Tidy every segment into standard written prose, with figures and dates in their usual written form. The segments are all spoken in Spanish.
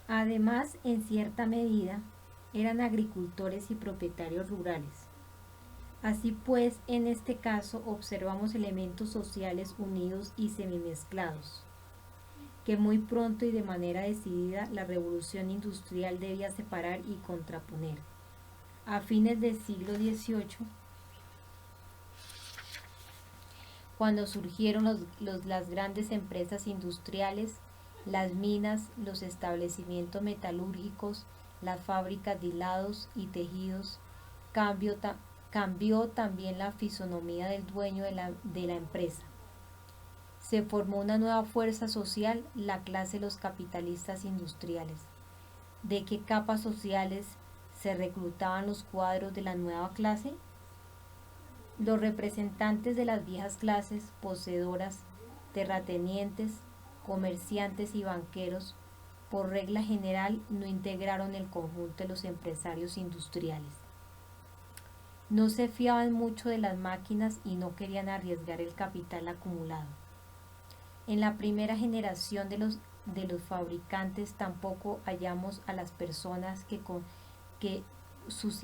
Además, en cierta medida, eran agricultores y propietarios rurales. Así pues, en este caso observamos elementos sociales unidos y semimezclados, que muy pronto y de manera decidida la revolución industrial debía separar y contraponer. A fines del siglo XVIII, cuando surgieron las grandes empresas industriales, las minas, los establecimientos metalúrgicos, las fábricas de hilados y tejidos, cambió, cambió también la fisonomía del dueño de la empresa. Se formó una nueva fuerza social, la clase de los capitalistas industriales. ¿De qué capas sociales se reclutaban los cuadros de la nueva clase? Los representantes de las viejas clases, poseedoras, terratenientes, comerciantes y banqueros, por regla general no integraron el conjunto de los empresarios industriales. No se fiaban mucho de las máquinas y no querían arriesgar el capital acumulado. En la primera generación de los fabricantes tampoco hallamos a las personas que, sus,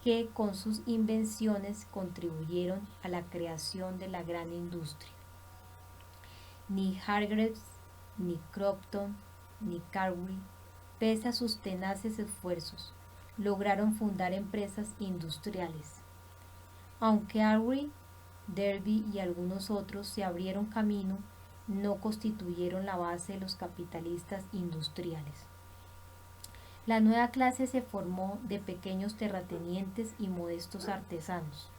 que con sus invenciones contribuyeron a la creación de la gran industria. Ni Hargreaves, ni Crompton, ni Carbury, pese a sus tenaces esfuerzos, lograron fundar empresas industriales. Aunque Harvey, Derby y algunos otros se abrieron camino, no constituyeron la base de los capitalistas industriales. La nueva clase se formó de pequeños terratenientes y modestos artesanos,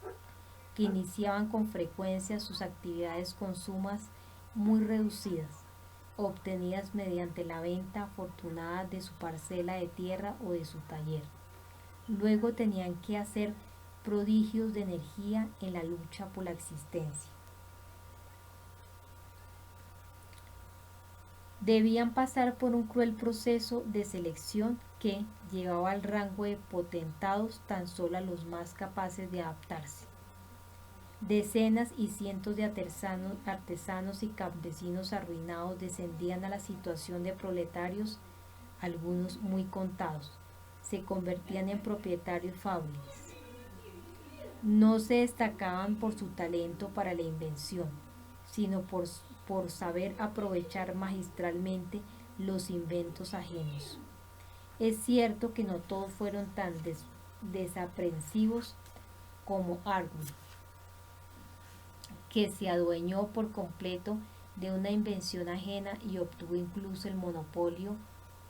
que iniciaban con frecuencia sus actividades con sumas muy reducidas, obtenidas mediante la venta afortunada de su parcela de tierra o de su taller. Luego tenían que hacer prodigios de energía en la lucha por la existencia. Debían pasar por un cruel proceso de selección que llevaba al rango de potentados tan solo a los más capaces de adaptarse. Decenas y cientos de artesanos y campesinos arruinados descendían a la situación de proletarios, algunos muy contados. Se convertían en propietarios fabriles. No se destacaban por su talento para la invención, sino por saber aprovechar magistralmente los inventos ajenos. Es cierto que no todos fueron tan desaprensivos como Argyll, que se adueñó por completo de una invención ajena y obtuvo incluso el monopolio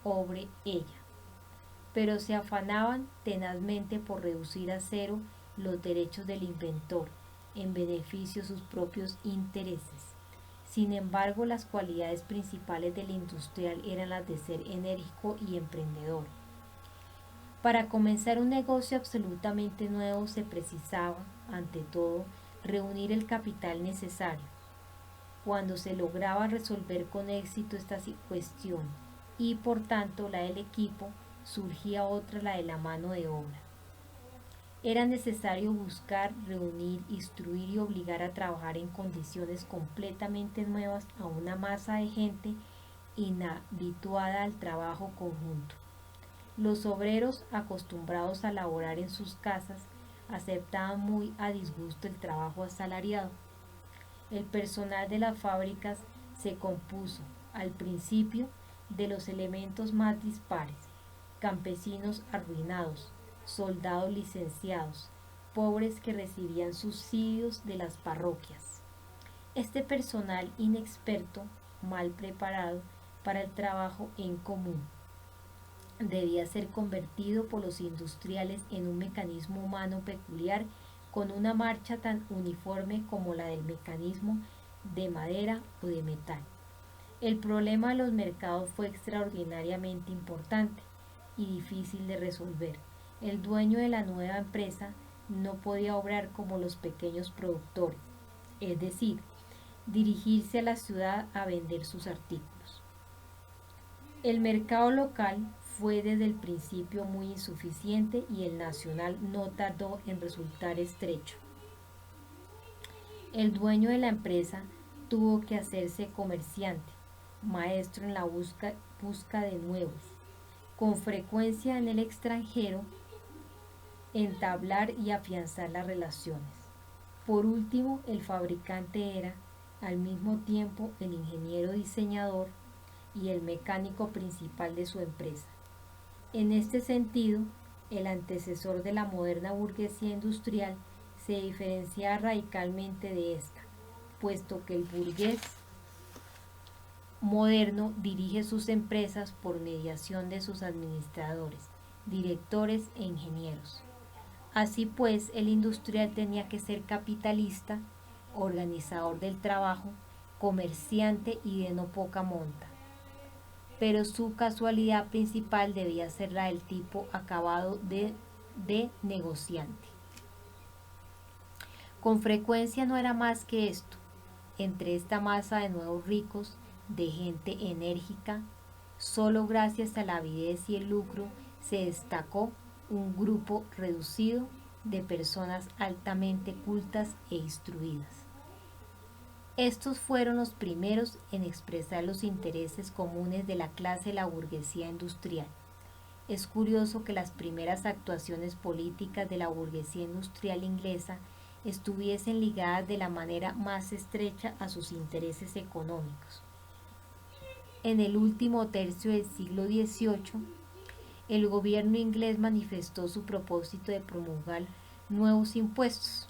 sobre ella, pero se afanaban tenazmente por reducir a cero los derechos del inventor en beneficio de sus propios intereses. Sin embargo, las cualidades principales del industrial eran las de ser enérgico y emprendedor. Para comenzar un negocio absolutamente nuevo se precisaba, ante todo, reunir el capital necesario. Cuando se lograba resolver con éxito esta cuestión y por tanto la del equipo, surgía otra, la de la mano de obra. Era necesario buscar, reunir, instruir y obligar a trabajar en condiciones completamente nuevas a una masa de gente inhabituada al trabajo conjunto. Los obreros, acostumbrados a laborar en sus casas, aceptaban muy a disgusto el trabajo asalariado. El personal de las fábricas se compuso, al principio, de los elementos más dispares: campesinos arruinados, soldados licenciados, pobres que recibían subsidios de las parroquias. Este personal inexperto, mal preparado para el trabajo en común, debía ser convertido por los industriales en un mecanismo humano peculiar, con una marcha tan uniforme como la del mecanismo de madera o de metal. El problema de los mercados fue extraordinariamente importante y difícil de resolver. El dueño de la nueva empresa no podía obrar como los pequeños productores, es decir, dirigirse a la ciudad a vender sus artículos. El mercado local fue desde el principio muy insuficiente y el nacional no tardó en resultar estrecho. El dueño de la empresa tuvo que hacerse comerciante, maestro en la busca de nuevos, con frecuencia en el extranjero, entablar y afianzar las relaciones. Por último, el fabricante era, al mismo tiempo, el ingeniero diseñador y el mecánico principal de su empresa. En este sentido, el antecesor de la moderna burguesía industrial se diferencia radicalmente de esta, puesto que el burgués moderno dirige sus empresas por mediación de sus administradores, directores e ingenieros. Así pues, el industrial tenía que ser capitalista, organizador del trabajo, comerciante y de no poca monta. Pero su casualidad principal debía ser la del tipo acabado de negociante. Con frecuencia no era más que esto. Entre esta masa de nuevos ricos, de gente enérgica, solo gracias a la avidez y el lucro se destacó un grupo reducido de personas altamente cultas e instruidas. Estos fueron los primeros en expresar los intereses comunes de la clase de la burguesía industrial. Es curioso que las primeras actuaciones políticas de la burguesía industrial inglesa estuviesen ligadas de la manera más estrecha a sus intereses económicos. En el último tercio del siglo XVIII, el gobierno inglés manifestó su propósito de promulgar nuevos impuestos.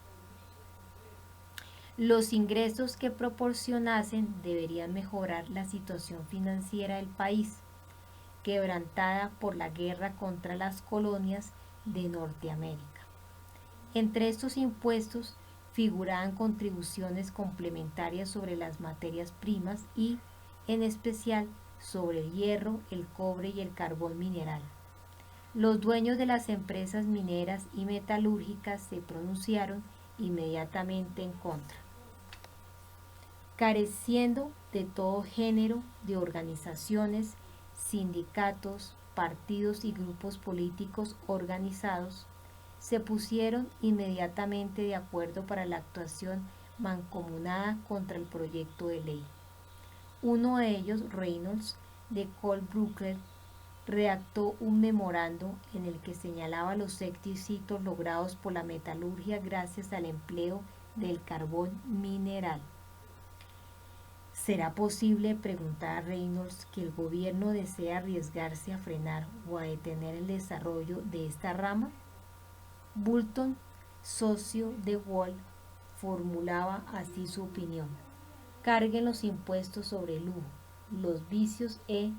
Los ingresos que proporcionasen deberían mejorar la situación financiera del país, quebrantada por la guerra contra las colonias de Norteamérica. Entre estos impuestos figuraban contribuciones complementarias sobre las materias primas y, en especial, sobre el hierro, el cobre y el carbón mineral. Los dueños de las empresas mineras y metalúrgicas se pronunciaron inmediatamente en contra. Careciendo de todo género de organizaciones, sindicatos, partidos y grupos políticos organizados, se pusieron inmediatamente de acuerdo para la actuación mancomunada contra el proyecto de ley. Uno de ellos, Reynolds, de Colebrook, redactó un memorando en el que señalaba los éxitos logrados por la metalurgia gracias al empleo del carbón mineral. ¿Será posible, preguntaba Reynolds, que el gobierno desea arriesgarse a frenar o a detener el desarrollo de esta rama? Boulton, socio de Wall, formulaba así su opinión: carguen los impuestos sobre el lujo, los vicios e,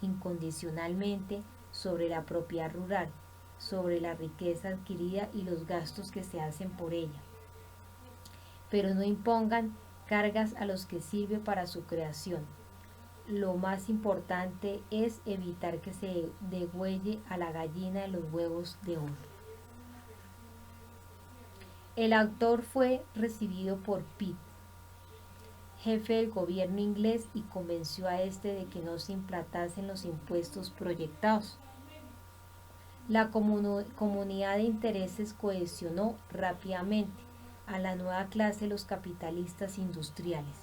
incondicionalmente, sobre la propiedad rural, sobre la riqueza adquirida y los gastos que se hacen por ella. Pero no impongan cargas a los que sirve para su creación. Lo más importante es evitar que se degüelle a la gallina de los huevos de oro. El autor fue recibido por Pitt, jefe del gobierno inglés, y convenció a este de que no se implantasen los impuestos proyectados. La comunidad de intereses cohesionó rápidamente a la nueva clase de los capitalistas industriales.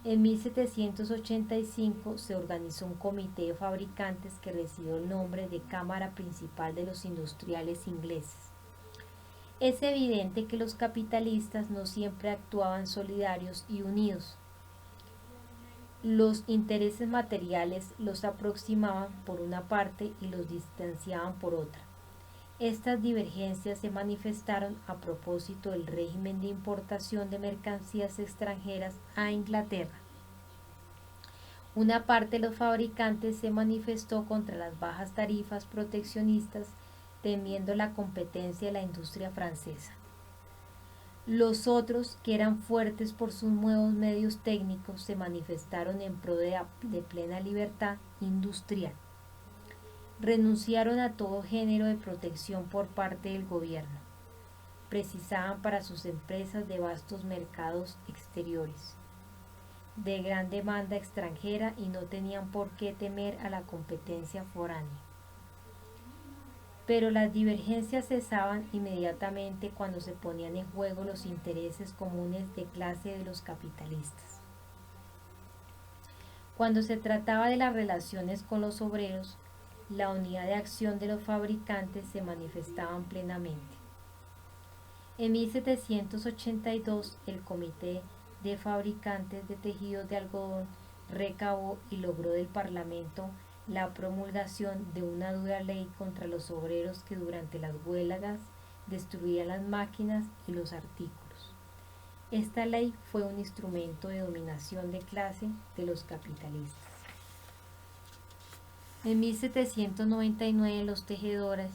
En 1785 se organizó un comité de fabricantes que recibió el nombre de Cámara Principal de los Industriales Ingleses. Es evidente que los capitalistas no siempre actuaban solidarios y unidos. Los intereses materiales los aproximaban por una parte y los distanciaban por otra. Estas divergencias se manifestaron a propósito del régimen de importación de mercancías extranjeras a Inglaterra. Una parte de los fabricantes se manifestó contra las bajas tarifas proteccionistas, temiendo la competencia de la industria francesa. Los otros, que eran fuertes por sus nuevos medios técnicos, se manifestaron en pro de plena libertad industrial. Renunciaron a todo género de protección por parte del gobierno. Precisaban para sus empresas de vastos mercados exteriores, de gran demanda extranjera, y no tenían por qué temer a la competencia foránea. Pero las divergencias cesaban inmediatamente cuando se ponían en juego los intereses comunes de clase de los capitalistas. Cuando se trataba de las relaciones con los obreros, la unidad de acción de los fabricantes se manifestaban plenamente. En 1782, el Comité de Fabricantes de Tejidos de Algodón recabó y logró del Parlamento la promulgación de una dura ley contra los obreros que durante las huelgas destruían las máquinas y los artículos. Esta ley fue un instrumento de dominación de clase de los capitalistas. En 1799 los tejedores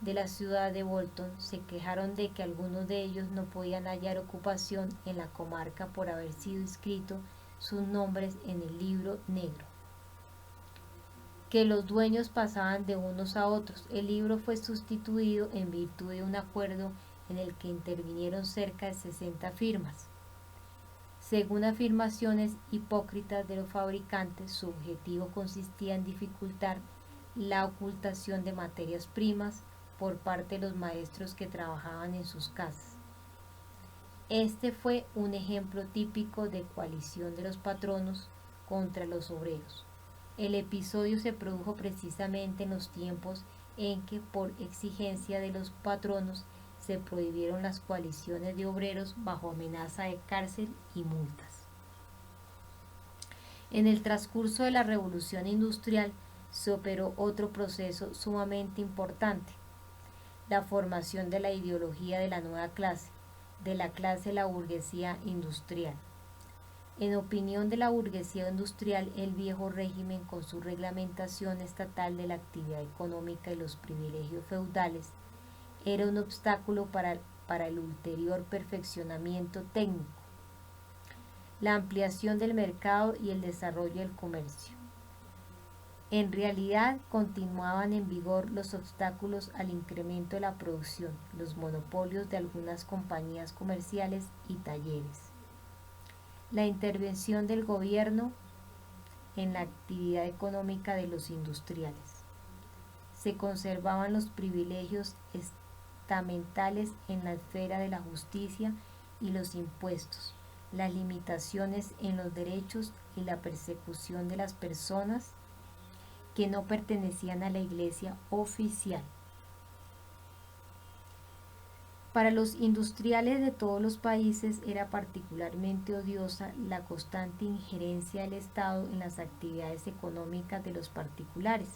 de la ciudad de Bolton se quejaron de que algunos de ellos no podían hallar ocupación en la comarca por haber sido inscritos sus nombres en el libro negro, que los dueños pasaban de unos a otros. El libro fue sustituido en virtud de un acuerdo en el que intervinieron cerca de 60 firmas. Según afirmaciones hipócritas de los fabricantes, su objetivo consistía en dificultar la ocultación de materias primas por parte de los maestros que trabajaban en sus casas. Este fue un ejemplo típico de coalición de los patronos contra los obreros. El episodio se produjo precisamente en los tiempos en que, por exigencia de los patronos, se prohibieron las coaliciones de obreros bajo amenaza de cárcel y multas. En el transcurso de la Revolución Industrial se operó otro proceso sumamente importante: la formación de la ideología de la nueva clase, de la clase de la burguesía industrial. En opinión de la burguesía industrial, el viejo régimen, con su reglamentación estatal de la actividad económica y los privilegios feudales, era un obstáculo para el ulterior perfeccionamiento técnico, la ampliación del mercado y el desarrollo del comercio. En realidad, continuaban en vigor los obstáculos al incremento de la producción, los monopolios de algunas compañías comerciales y talleres, la intervención del gobierno en la actividad económica de los industriales. Se conservaban los privilegios estamentales en la esfera de la justicia y los impuestos, las limitaciones en los derechos y la persecución de las personas que no pertenecían a la iglesia oficial. Para los industriales de todos los países era particularmente odiosa la constante injerencia del Estado en las actividades económicas de los particulares.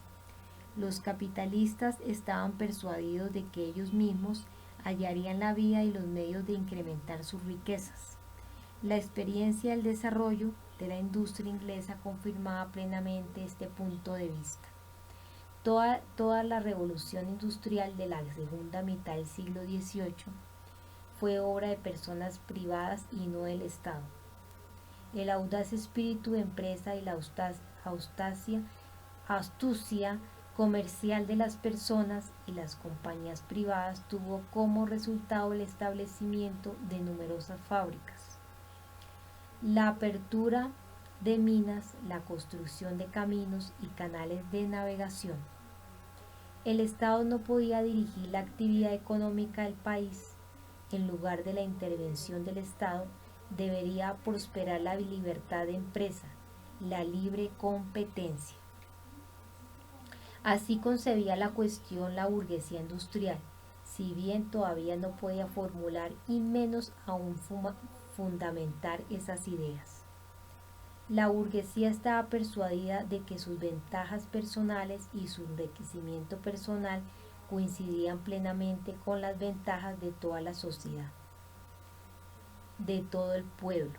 Los capitalistas estaban persuadidos de que ellos mismos hallarían la vía y los medios de incrementar sus riquezas. La experiencia del desarrollo de la industria inglesa confirmaba plenamente este punto de vista. Toda la revolución industrial de la segunda mitad del siglo XVIII fue obra de personas privadas y no del Estado. El audaz espíritu de empresa y la astucia comercial de las personas y las compañías privadas tuvo como resultado el establecimiento de numerosas fábricas, la apertura de minas, la construcción de caminos y canales de navegación. El Estado no podía dirigir la actividad económica del país. En lugar de la intervención del Estado, debería prosperar la libertad de empresa, la libre competencia. Así concebía la cuestión la burguesía industrial, si bien todavía no podía formular y menos aún fundamentar esas ideas. La burguesía estaba persuadida de que sus ventajas personales y su enriquecimiento personal coincidían plenamente con las ventajas de toda la sociedad, de todo el pueblo.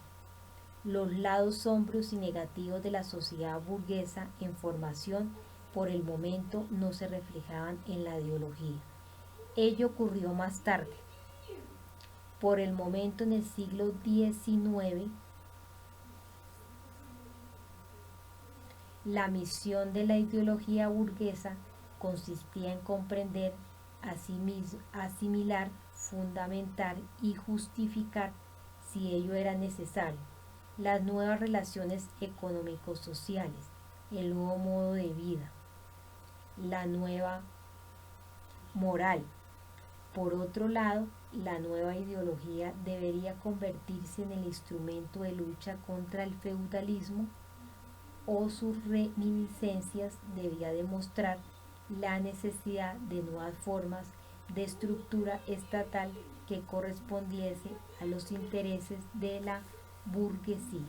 Los lados sombríos y negativos de la sociedad burguesa en formación por el momento no se reflejaban en la ideología. Ello ocurrió más tarde. Por el momento, en el siglo XIX, la misión de la ideología burguesa consistía en comprender, asimilar, fundamentar y justificar, si ello era necesario, las nuevas relaciones económico-sociales, el nuevo modo de vida, la nueva moral. Por otro lado, la nueva ideología debería convertirse en el instrumento de lucha contra el feudalismo, o sus reminiscencias debía demostrar la necesidad de nuevas formas de estructura estatal que correspondiese a los intereses de la burguesía.